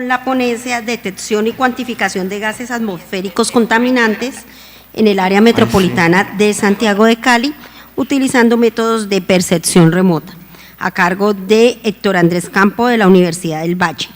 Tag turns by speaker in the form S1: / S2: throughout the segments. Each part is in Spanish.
S1: con la ponencia Detección y Cuantificación de Gases Atmosféricos Contaminantes en el área metropolitana de Santiago de Cali, utilizando métodos de percepción remota, a cargo de Héctor Andrés Campo de la Universidad del Valle.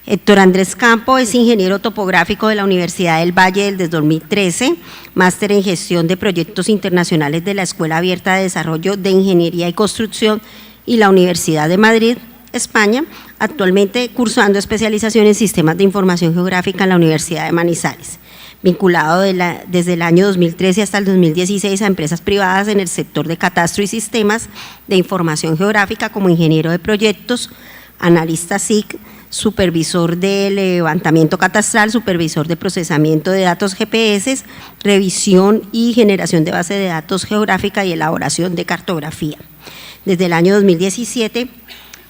S1: Héctor Andrés Campo es ingeniero topográfico de la Universidad del Valle desde 2013, máster en gestión de proyectos internacionales de la Escuela Abierta de Desarrollo de Ingeniería y Construcción y la Universidad de Madrid, España, actualmente cursando especialización en sistemas de información geográfica en la Universidad de Manizales, vinculado desde el año 2013 hasta el 2016 a empresas privadas en el sector de catastro y sistemas de información geográfica como ingeniero de proyectos, analista SIC, supervisor de levantamiento catastral, supervisor de procesamiento de datos GPS, revisión y generación de base de datos geográfica y elaboración de cartografía. Desde el año 2017,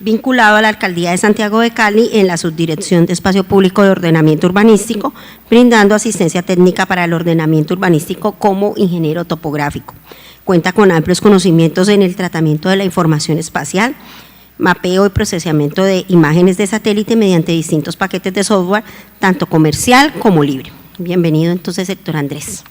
S1: vinculado a la Alcaldía de Santiago de Cali en la Subdirección de Espacio Público de Ordenamiento Urbanístico, brindando asistencia técnica para el ordenamiento urbanístico como ingeniero topográfico. Cuenta con amplios conocimientos en el tratamiento de la información espacial, mapeo y procesamiento de imágenes de satélite mediante distintos paquetes de software, tanto comercial como libre. Bienvenido entonces, Héctor Andrés.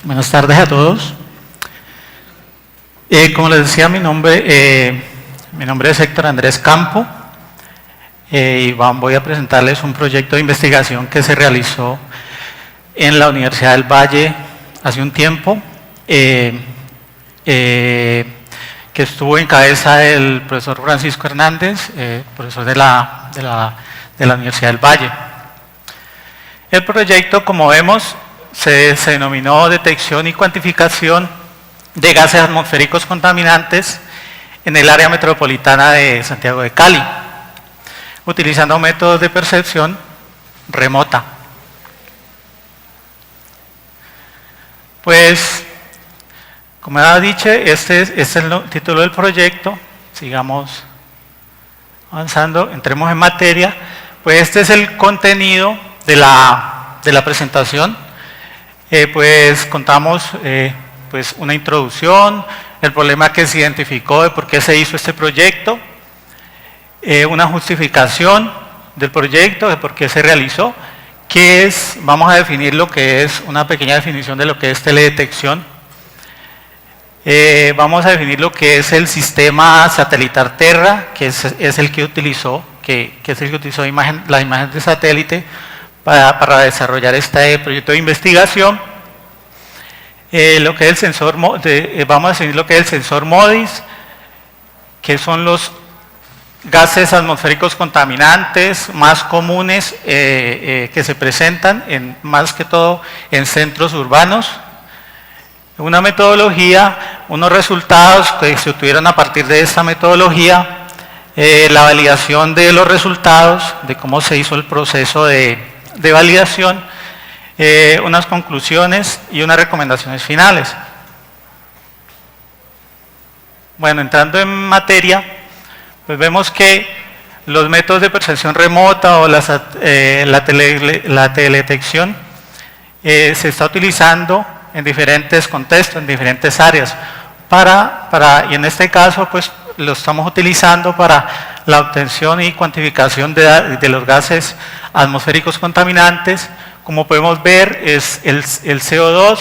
S2: Buenas tardes a todos. Como les decía, mi nombre es Héctor Andrés Campo y voy a presentarles un proyecto de investigación que se realizó en la Universidad del Valle hace un tiempo, que estuvo en cabeza del profesor Francisco Hernández, profesor de la Universidad del Valle. El proyecto, como vemos, se denominó Detección y Cuantificación de Gases Atmosféricos Contaminantes en el área metropolitana de Santiago de Cali, utilizando métodos de percepción remota. Pues, como ya dicho, este es el título del proyecto. Sigamos avanzando, entremos en materia. Pues este es el contenido de la presentación. Pues contamos pues una introducción, el problema que se identificó de por qué se hizo este proyecto, una justificación del proyecto, de por qué se realizó, vamos a definir lo que es una pequeña definición de lo que es teledetección, vamos a definir lo que es el sistema satelital Terra, que es el que utilizó, las imágenes de satélite para desarrollar este proyecto de investigación. Lo que es el sensor, vamos a definir lo que es el sensor MODIS, que son los gases atmosféricos contaminantes más comunes que se presentan más que todo en centros urbanos. Una metodología, unos resultados que se obtuvieron a partir de esta metodología, la validación de los resultados, de cómo se hizo el proceso de validación, unas conclusiones y unas recomendaciones finales. Bueno, entrando en materia, pues vemos que los métodos de percepción remota o la teledetección se está utilizando en diferentes contextos, en diferentes áreas, y en este caso pues lo estamos utilizando para la obtención y cuantificación de los gases atmosféricos contaminantes. Como podemos ver, es el CO2,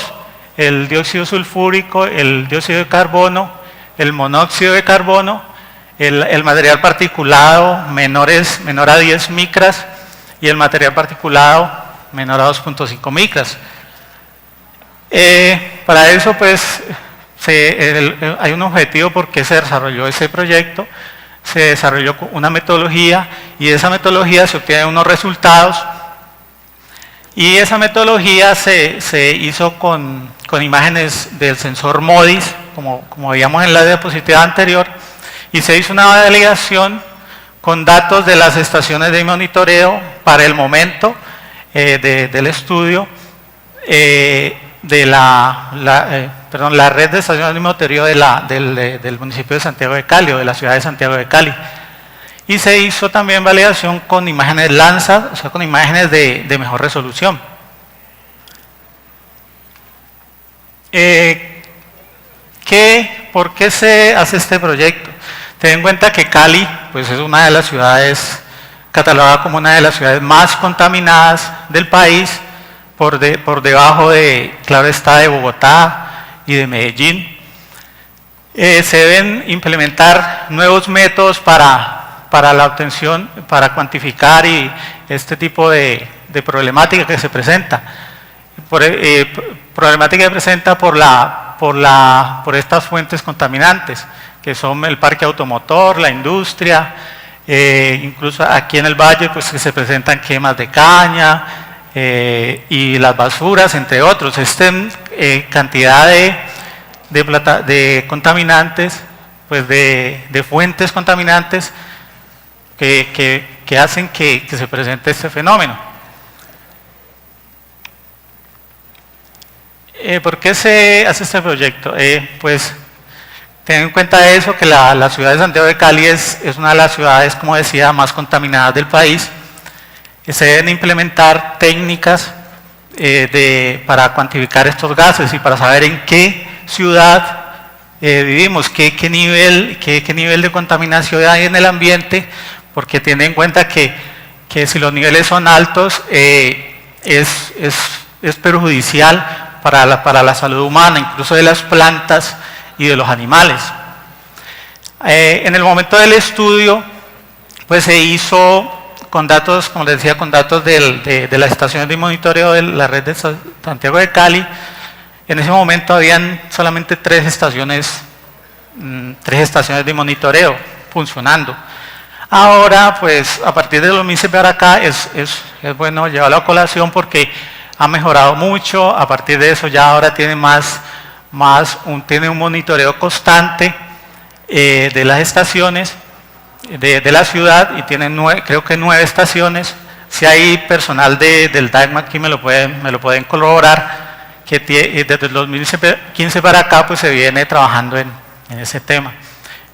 S2: el dióxido sulfúrico, el dióxido de carbono, el monóxido de carbono, el material particulado menor a 10 micras y el material particulado menor a 2.5 micras. Para eso pues hay un objetivo por qué se desarrolló ese proyecto. Se desarrolló una metodología y de esa metodología se obtienen unos resultados, y esa metodología se hizo con imágenes del sensor MODIS, como veíamos en la diapositiva anterior, y se hizo una validación con datos de las estaciones de monitoreo para el momento del estudio, la red de estaciones de monitoreo del municipio de Santiago de Cali o de la ciudad de Santiago de Cali. Y se hizo también validación con imágenes Landsat, o sea, con imágenes de mejor resolución. ¿Por qué se hace este proyecto? Ten en cuenta que Cali pues, es una de las ciudades, catalogada como una de las ciudades más contaminadas del país, por debajo de, claro está, de Bogotá y de Medellín. Se deben implementar nuevos métodos para la obtención, para cuantificar este tipo de problemática que se presenta. Problemática que presenta por estas fuentes contaminantes, que son el parque automotor, la industria, incluso aquí en el valle pues que se presentan quemas de caña y las basuras, entre otros. Cantidad de contaminantes, pues de fuentes contaminantes que hacen que se presente este fenómeno. ¿Por qué se hace este proyecto? Pues ten en cuenta eso, que la ciudad de Santiago de Cali es una de las ciudades, como decía, más contaminadas del país. Se deben implementar técnicas para cuantificar estos gases y para saber en qué ciudad vivimos, qué nivel de contaminación hay en el ambiente, porque tiene en cuenta que si los niveles son altos es perjudicial para la salud humana, incluso de las plantas y de los animales. En el momento del estudio, pues se hizo con datos, como les decía, con datos de las estaciones de monitoreo de la red de Santiago de Cali. En ese momento habían solamente tres estaciones de monitoreo funcionando. Ahora, pues a partir de 2006 para acá es bueno llevarlo a colación porque ha mejorado mucho. A partir de eso ya ahora tiene tiene un monitoreo constante de las estaciones de la ciudad y tiene creo que 9 estaciones. Si hay personal del DAECMA aquí me lo pueden corroborar, que desde el 2015 para acá pues se viene trabajando en ese tema,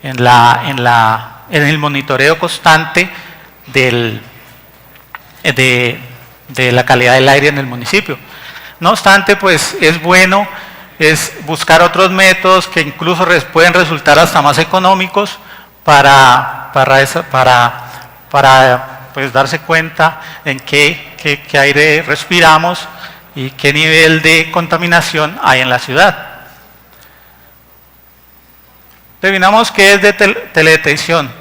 S2: en el monitoreo constante de la calidad del aire en el municipio. No obstante, pues es bueno buscar otros métodos que incluso pueden resultar hasta más económicos para pues darse cuenta en qué aire respiramos y qué nivel de contaminación hay en la ciudad. Definamos qué es de teledetección.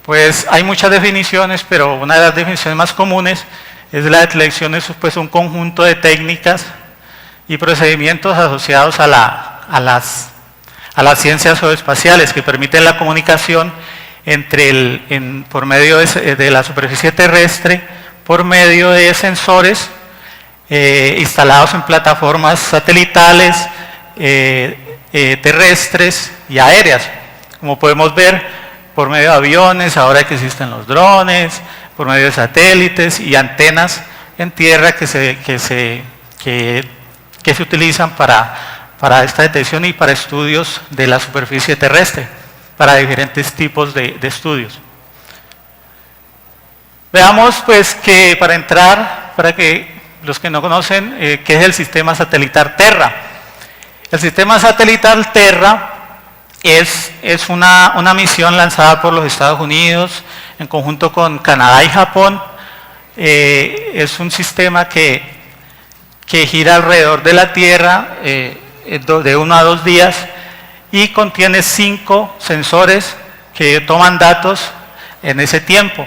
S2: Pues hay muchas definiciones, pero una de las definiciones más comunes es la detección, es pues un conjunto de técnicas y procedimientos asociados a las ciencias geoespaciales que permiten la comunicación por medio de la superficie terrestre, por medio de sensores instalados en plataformas satelitales, terrestres y aéreas, como podemos ver por medio de aviones, ahora que existen los drones, por medio de satélites y antenas en tierra que se utilizan para esta detección y para estudios de la superficie terrestre, para diferentes tipos de estudios. Veamos pues que para que los que no conocen, qué es el sistema satelital Terra. El sistema satelital Terra es una misión lanzada por los Estados Unidos en conjunto con Canadá y Japón. Es un sistema que gira alrededor de la Tierra de 1 a 2 días y contiene 5 sensores que toman datos en ese tiempo,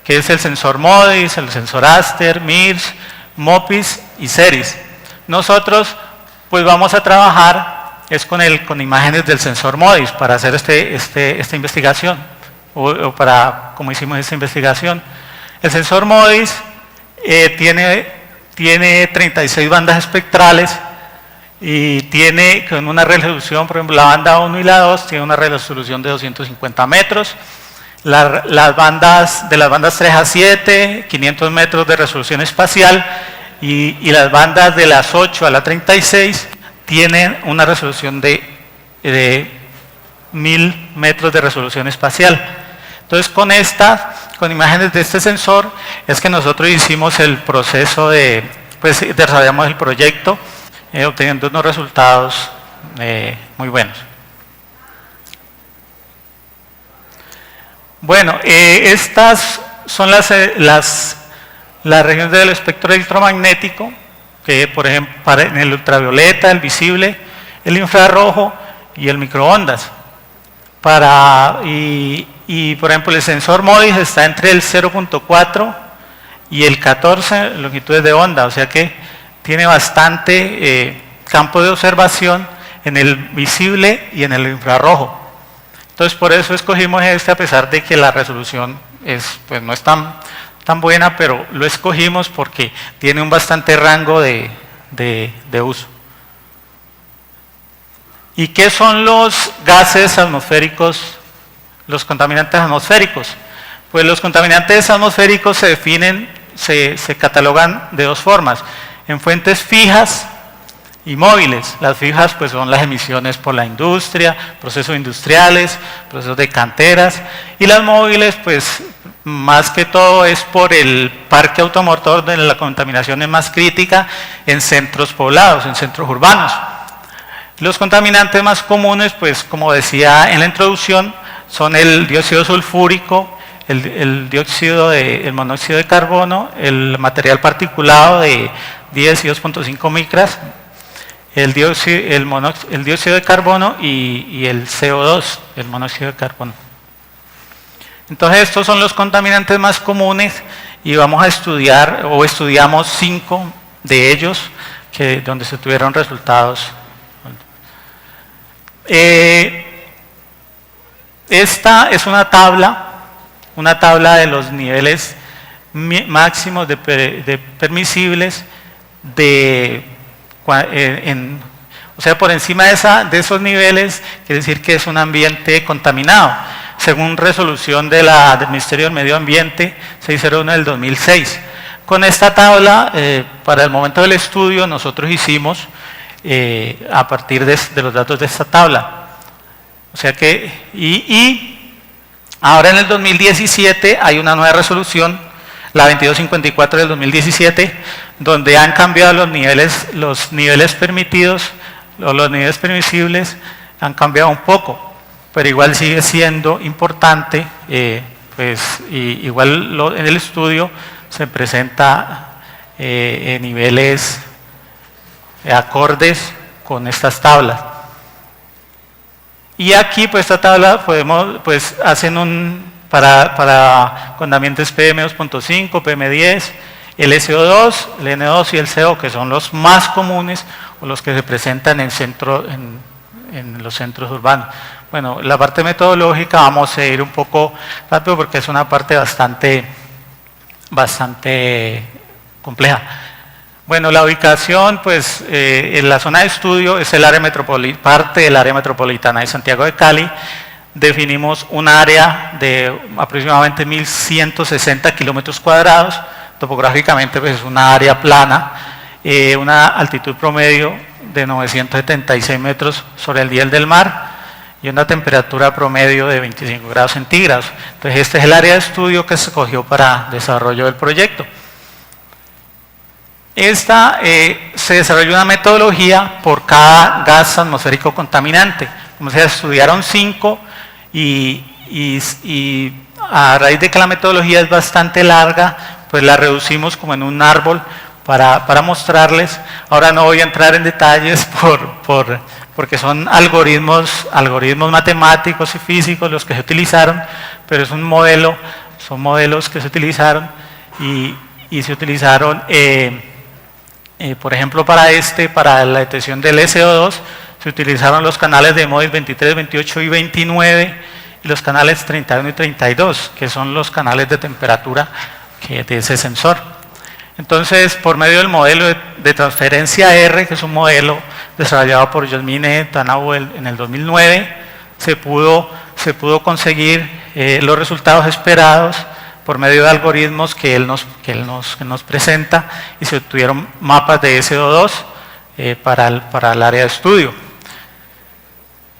S2: que es el sensor MODIS, el sensor ASTER, MIRS, MOPIS y CERIS. Nosotros pues vamos a trabajar con imágenes del sensor MODIS para hacer esta investigación, o para como hicimos esta investigación. El sensor MODIS tiene 36 bandas espectrales y tiene con una resolución, por ejemplo, la banda 1 y la 2 tiene una resolución de 250 metros, las bandas 3 a 7, 500 metros de resolución espacial y las bandas de las 8 a la 36 tienen una resolución de 1000 metros de resolución espacial. Entonces con imágenes de este sensor es que nosotros hicimos el proceso pues desarrollamos el proyecto obteniendo unos resultados muy buenos. Bueno, estas son las regiones del espectro electromagnético, que por ejemplo en el ultravioleta, el visible, el infrarrojo y el microondas. Y por ejemplo el sensor MODIS está entre el 0.4 y el 14 longitudes de onda, o sea que tiene bastante campo de observación en el visible y en el infrarrojo. Entonces por eso escogimos este, a pesar de que la resolución pues no es tan buena, pero lo escogimos porque tiene un bastante rango de uso. ¿Y qué son los gases atmosféricos, los contaminantes atmosféricos? Pues los contaminantes atmosféricos se definen, se catalogan de dos formas, en fuentes fijas y móviles. Las fijas pues son las emisiones por la industria, procesos industriales, procesos de canteras, y las móviles pues más que todo es por el parque automotor, donde la contaminación es más crítica en centros poblados, en centros urbanos. Los contaminantes más comunes, pues como decía en la introducción, son el dióxido sulfúrico, el monóxido de carbono, el material particulado de 10 y 2.5 micras, el dióxido de carbono y el CO2, el monóxido de carbono. Entonces estos son los contaminantes más comunes y vamos a estudiar, o estudiamos 5 de ellos, donde se tuvieron resultados. Esta es una tabla de los niveles máximos de permisibles o sea, por encima de esos niveles quiere decir que es un ambiente contaminado, según resolución del Ministerio del Medio Ambiente 601 del 2006. Con esta tabla, para el momento del estudio, nosotros hicimos a partir de los datos de esta tabla. O sea que, y ahora en el 2017 hay una nueva resolución, la 2254 del 2017, donde han cambiado los niveles permitidos, o los niveles permisibles han cambiado un poco, pero igual sigue siendo importante, pues igual en el estudio se presenta niveles acordes con estas tablas. Y aquí, pues esta tabla pues hacen para contaminantes PM2.5, PM10, el SO2, el N2 y el CO, que son los más comunes o los que se presentan en los centros urbanos. Bueno, la parte metodológica vamos a ir un poco rápido porque es una parte bastante compleja. Bueno, la ubicación, pues en la zona de estudio es el área parte del área metropolitana de Santiago de Cali. Definimos un área de aproximadamente 1.160 kilómetros cuadrados. Topográficamente pues es una área plana, una altitud promedio de 976 metros sobre el nivel del mar y una temperatura promedio de 25 grados centígrados. Entonces este es el área de estudio que se escogió para desarrollo del proyecto. Se desarrolló una metodología por cada gas atmosférico contaminante. Como se estudiaron 5 y a raíz de que la metodología es bastante larga, pues la reducimos como en un árbol para mostrarles. Ahora no voy a entrar en detalles porque son algoritmos matemáticos y físicos los que se utilizaron, pero es un modelo, son modelos que se utilizaron y se utilizaron, por ejemplo, para la detección del SO2, se utilizaron los canales de MODIS 23, 28 y 29 y los canales 31 y 32, que son los canales de temperatura de ese sensor. Entonces, por medio del modelo de transferencia R, que es un modelo desarrollado por Yasmine Tanawel en el 2009, se pudo conseguir los resultados esperados por medio de algoritmos que él nos presenta, y se obtuvieron mapas de SO2 para el área de estudio.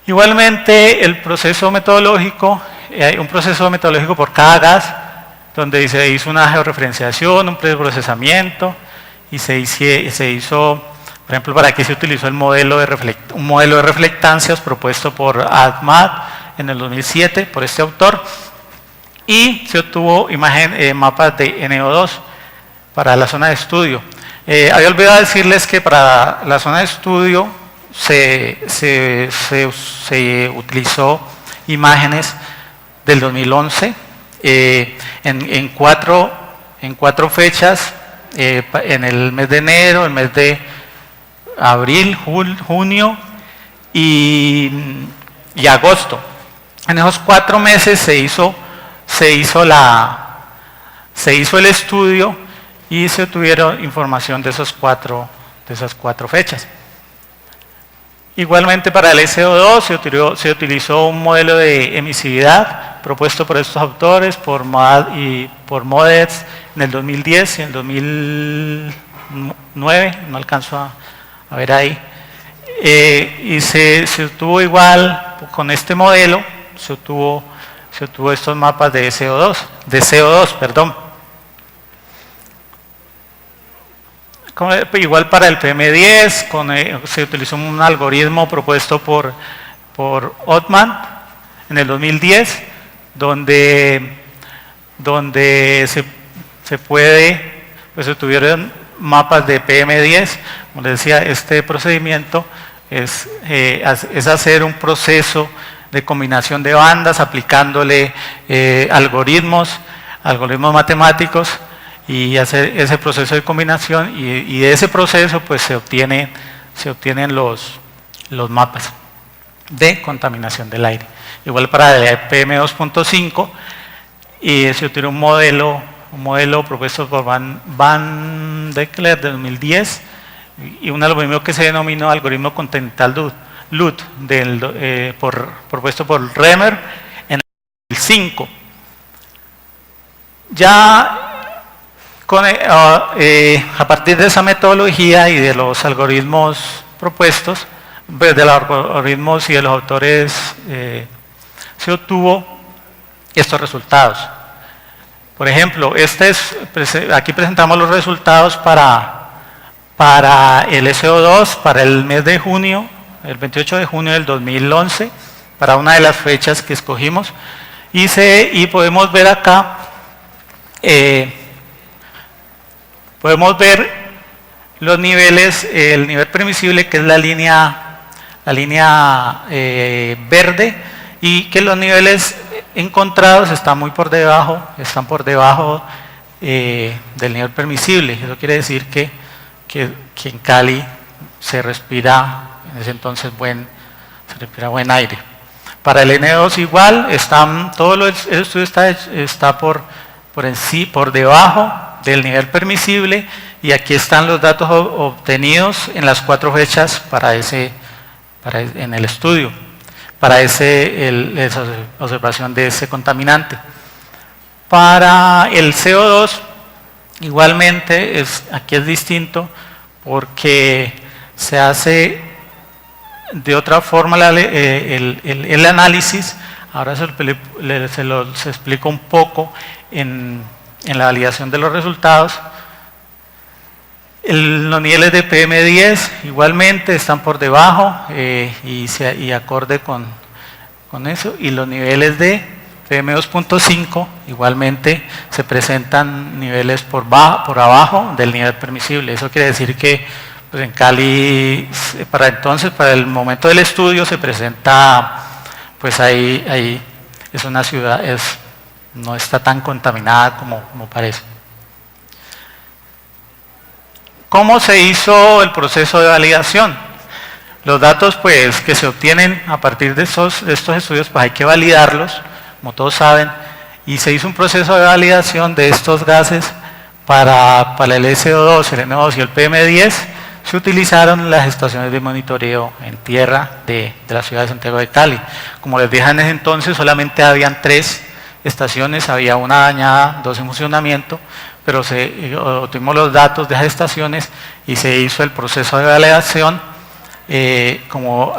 S2: Igualmente, el proceso metodológico, hay un proceso metodológico por cada gas, donde se hizo una georreferenciación, un preprocesamiento, y se hizo, por ejemplo, para aquí se utilizó un modelo de reflectancias propuesto por ADMAT en el 2007 por este autor, y se obtuvo mapas de NO2 para la zona de estudio. Había olvidado decirles que para la zona de estudio se utilizó imágenes del 2011 en cuatro fechas, en el mes de enero, el mes de abril, junio y agosto. En esos 4 meses se hizo el estudio y se obtuvieron información de esas cuatro fechas. Igualmente para el SO2 se utilizó un modelo de emisividad propuesto por estos autores, por Modets en el 2010 y en el 2009, no alcanzo a ver ahí. Y se obtuvo igual, con este modelo, se obtuvo estos mapas de CO2, perdón. Igual para el PM10, se utilizó un algoritmo propuesto por Ottman en el 2010, donde se obtuvieron mapas de PM10. Como les decía, este procedimiento es hacer un proceso de combinación de bandas aplicándole algoritmos matemáticos, y hacer ese proceso de combinación, y de ese proceso pues se obtienen los mapas de contaminación del aire. Igual para el PM2.5 se obtiene un modelo propuesto por Van Deckler de 2010, y un algoritmo que se denominó algoritmo continental LUT, propuesto por Remer en el 2005. Ya a partir de esa metodología y de los algoritmos propuestos, de los algoritmos y de los autores, se obtuvo estos resultados. Por ejemplo, aquí presentamos los resultados para el SO2, para el mes de junio, el 28 de junio del 2011, para una de las fechas que escogimos, y podemos ver acá, podemos ver los niveles, el nivel permisible, que es la línea verde, y que los niveles encontrados están por debajo del nivel permisible. Eso quiere decir que en Cali se respira en ese entonces buen aire. Para el N2 igual, todo el estudio está por debajo del nivel permisible, y aquí están los datos obtenidos en las 4 fechas en el estudio, para esa observación de ese contaminante. Para el CO2, igualmente, aquí es distinto, porque se hace de otra forma el análisis. Ahora se explico un poco en la validación de los resultados. Los niveles de PM10 igualmente están por debajo, y acorde con eso, y los niveles de PM2.5 igualmente se presentan niveles por abajo del nivel permisible. Eso quiere decir que pues en Cali, para el momento del estudio, se presenta, pues ahí es una ciudad, no está tan contaminada como parece. ¿Cómo se hizo el proceso de validación? Los datos pues que se obtienen a partir de estos estudios, pues hay que validarlos, como todos saben, y se hizo un proceso de validación de estos gases para el SO2, el N2 y el PM10. Se utilizaron las estaciones de monitoreo en tierra de la ciudad de Santiago de Cali. Como les dije en ese entonces, solamente habían 3 estaciones, había una dañada, 2 en funcionamiento, pero obtuvimos los datos de esas estaciones y se hizo el proceso de validación. Como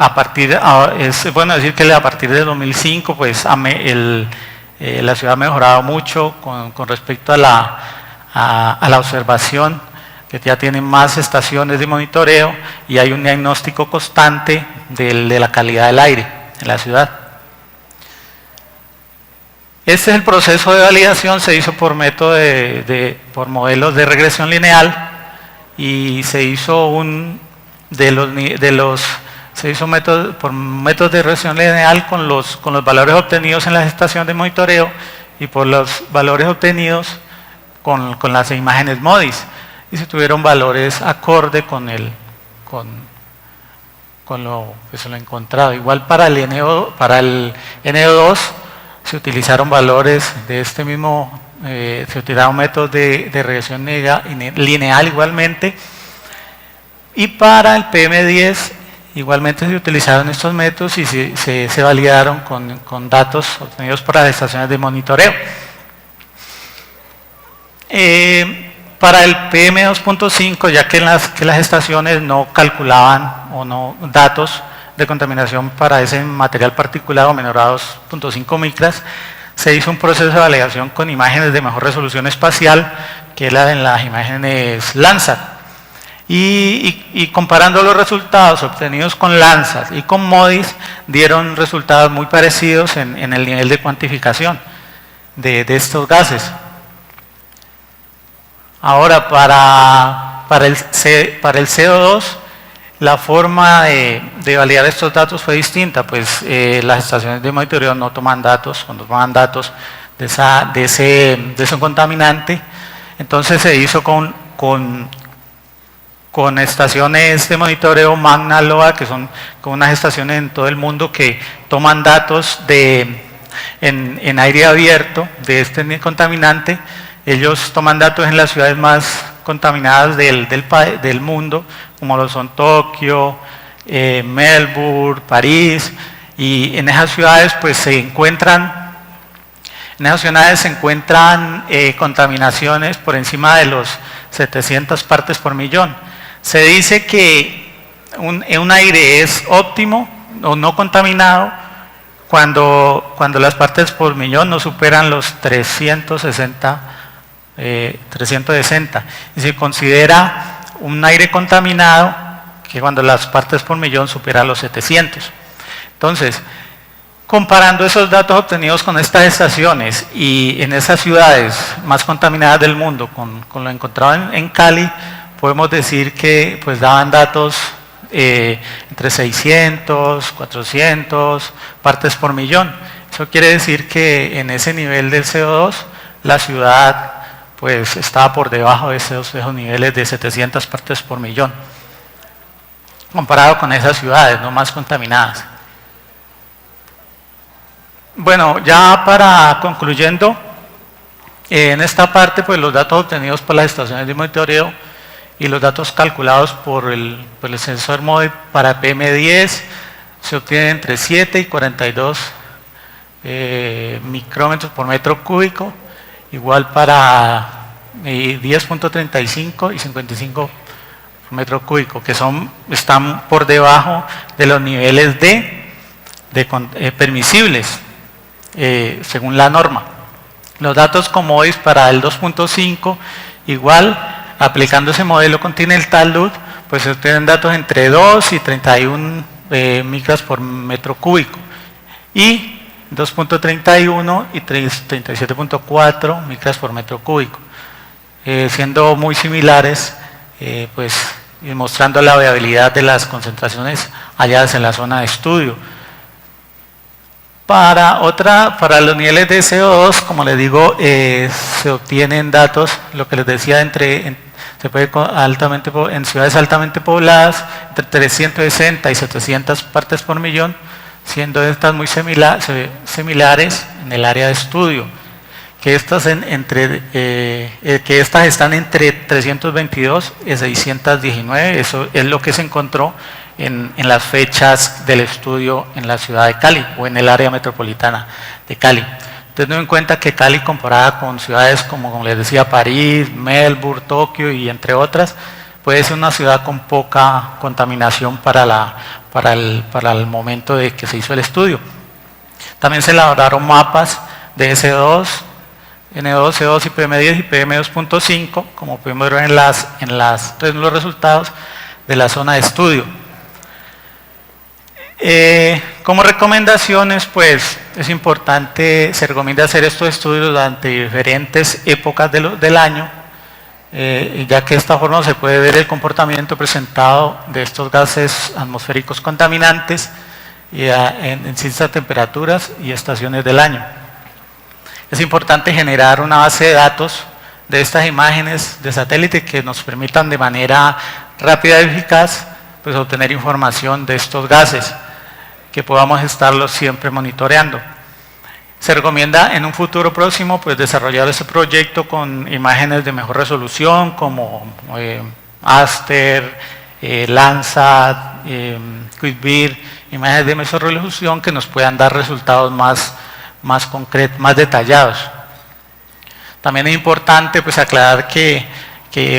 S2: es bueno decir que a partir de 2005 pues la ciudad ha mejorado mucho con respecto a la observación, que ya tienen más estaciones de monitoreo y hay un diagnóstico constante de la calidad del aire en la ciudad. Este es el proceso de validación, se hizo por método por modelos de regresión lineal y se hizo por métodos de regresión lineal con los valores obtenidos en las estaciones de monitoreo y por los valores obtenidos con las imágenes MODIS, y se tuvieron valores acorde con lo encontrado. Igual para el NO2 se utilizaron valores de este mismo, se utilizaron métodos de regresión lineal igualmente, y para el PM10 igualmente se utilizaron estos métodos y se validaron con datos obtenidos por las estaciones de monitoreo. Para el PM2.5, ya que las estaciones no calculaban datos de contaminación para ese material particulado menor a 2.5 micras, se hizo un proceso de validación con imágenes de mejor resolución espacial, que era en las imágenes Landsat. Y comparando los resultados obtenidos con Landsat y con MODIS, dieron resultados muy parecidos en el nivel de cuantificación de estos gases. Ahora, para el CO2, la forma de validar estos datos fue distinta, pues las estaciones de monitoreo no toman datos, cuando toman datos de ese contaminante, entonces se hizo con estaciones de monitoreo Magna LOA, que son con unas estaciones en todo el mundo que toman datos en aire abierto de este contaminante. Ellos toman datos en las ciudades más contaminadas del mundo, como lo son Tokio, Melbourne, París, y en esas ciudades pues se encuentran contaminaciones por encima de los 700 partes por millón. Se dice que un aire es óptimo o no contaminado cuando las partes por millón no superan los 360, y se considera un aire contaminado que cuando las partes por millón superan los 700. Entonces, comparando esos datos obtenidos con estas estaciones y en esas ciudades más contaminadas del mundo con lo encontrado en Cali, podemos decir que pues daban datos entre 600, 400 partes por millón. Eso quiere decir que en ese nivel del CO2 la ciudad pues estaba por debajo de esos niveles de 700 partes por millón, comparado con esas ciudades no más contaminadas. Bueno, ya para concluyendo, en esta parte pues los datos obtenidos por las estaciones de monitoreo y los datos calculados por el sensor MODIS para PM10 se obtienen entre 7 y 42 micrómetros por metro cúbico, igual para 10.35 y 55 por metro cúbico, que están por debajo de los niveles permisibles según la norma. Los datos con MODIS para el 2.5, igual, aplicando ese modelo Continental LUT, pues se obtienen datos entre 2 y 31 micras por metro cúbico, y 2.31 y 37.4 micras por metro cúbico, siendo muy similares, pues y mostrando la variabilidad de las concentraciones halladas en la zona de estudio. Para los niveles de CO2, como les digo, se obtienen datos, lo que les decía, se puede en ciudades altamente pobladas, entre 360 y 700 partes por millón, siendo estas muy similares en el área de estudio, que estas están entre 322 y 619, eso es lo que se encontró en las fechas del estudio en la ciudad de Cali o en el área metropolitana de Cali. Teniendo en cuenta que Cali, comparada con ciudades como les decía, París, Melbourne, Tokio y entre otras, puede ser una ciudad con poca contaminación para el momento de que se hizo el estudio. También se elaboraron mapas de SO2, N2, CO2 y PM10 y PM2.5, como pudimos ver en los resultados de la zona de estudio. Como recomendaciones, pues es importante, se recomienda hacer estos estudios durante diferentes épocas del año, ya que de esta forma se puede ver el comportamiento presentado de estos gases atmosféricos contaminantes en distintas temperaturas y estaciones del año. Es importante generar una base de datos de estas imágenes de satélite que nos permitan de manera rápida y eficaz pues, obtener información de estos gases, que podamos estarlos siempre monitoreando. Se recomienda en un futuro próximo pues, desarrollar ese proyecto con imágenes de mejor resolución como Aster, Landsat, QuickBeam, imágenes de mejor resolución que nos puedan dar resultados más concretos, más detallados. También es importante pues, aclarar que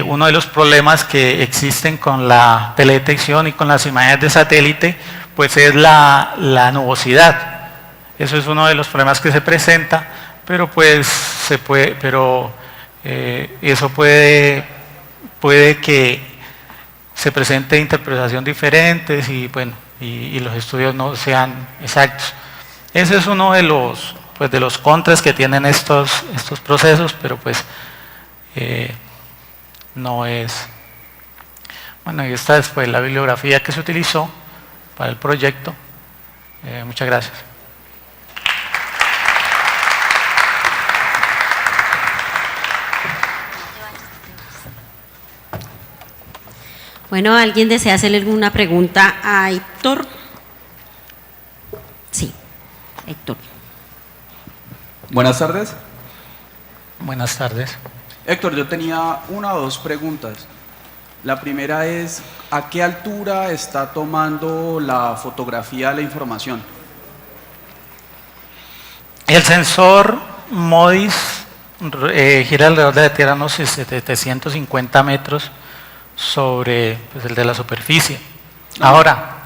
S2: uno de los problemas que existen con la teledetección y con las imágenes de satélite pues es la nubosidad. Eso es uno de los problemas que se presenta, pero pues eso puede que se presente interpretación diferentes y bueno, y los estudios no sean exactos. Ese es uno de los contras que tienen estos procesos, pero pues no es. Bueno, y esta es pues la bibliografía que se utilizó para el proyecto. Muchas gracias.
S1: Bueno, ¿alguien desea hacerle alguna pregunta a Héctor? Sí, Héctor.
S3: Buenas tardes.
S2: Buenas tardes.
S3: Héctor, yo tenía una o dos preguntas. La primera es, ¿a qué altura está tomando la fotografía la información?
S2: El sensor MODIS gira alrededor de la Tierra unos 750 metros sobre pues, el de la superficie. Ahora.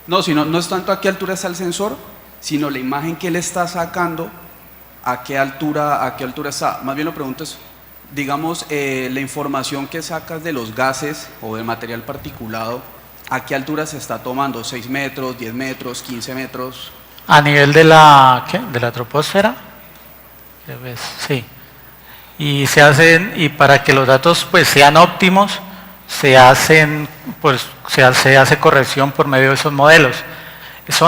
S3: No, no es tanto a qué altura está el sensor, sino la imagen que él está sacando, a qué altura está. Más bien lo pregunto es, digamos, la información que sacas de los gases o del material particulado, ¿a qué altura se está tomando? ¿6 metros, 10 metros, 15 metros?
S2: A nivel de la troposfera, sí. Y para que los datos pues sean óptimos, se hace corrección por medio de esos modelos. Es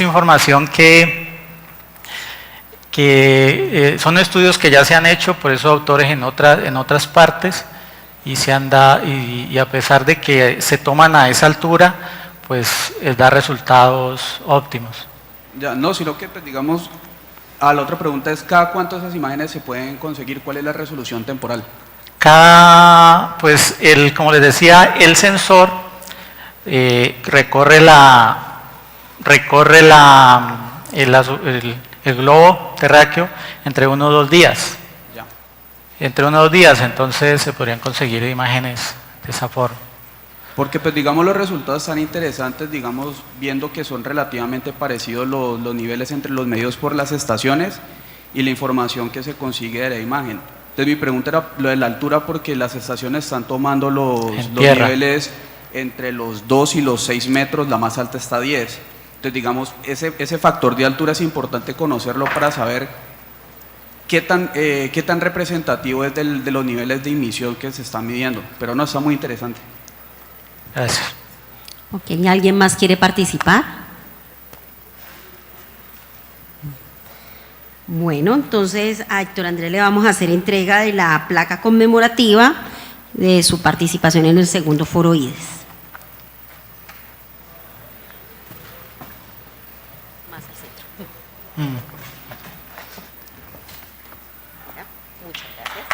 S2: información que son estudios que ya se han hecho por esos autores en otras partes y a pesar de que se toman a esa altura, pues da resultados óptimos.
S3: Ya, no, sino que pues, digamos, la otra pregunta es, ¿cada cuánto esas imágenes se pueden conseguir? ¿Cuál es la resolución temporal?
S2: Como les decía, el sensor recorre el globo terráqueo entre 1 o 2 días.
S3: Ya.
S2: Entre 1 o 2 días, entonces se podrían conseguir imágenes de esa forma.
S3: Porque pues digamos los resultados están interesantes, digamos, viendo que son relativamente parecidos los niveles entre los medios por las estaciones y la información que se consigue de la imagen. Entonces mi pregunta era lo de la altura, porque las estaciones están tomando los niveles entre los 2 y los 6 metros, la más alta está a 10. Entonces digamos, ese factor de altura es importante conocerlo para saber qué tan representativo es de los niveles de emisión que se están midiendo. Pero no, está muy interesante.
S2: Gracias.
S1: Ok, ¿alguien más quiere participar? Bueno, entonces a Héctor Andrés le vamos a hacer entrega de la placa conmemorativa de su participación en el segundo foro IDES. Más al centro. Muchas gracias.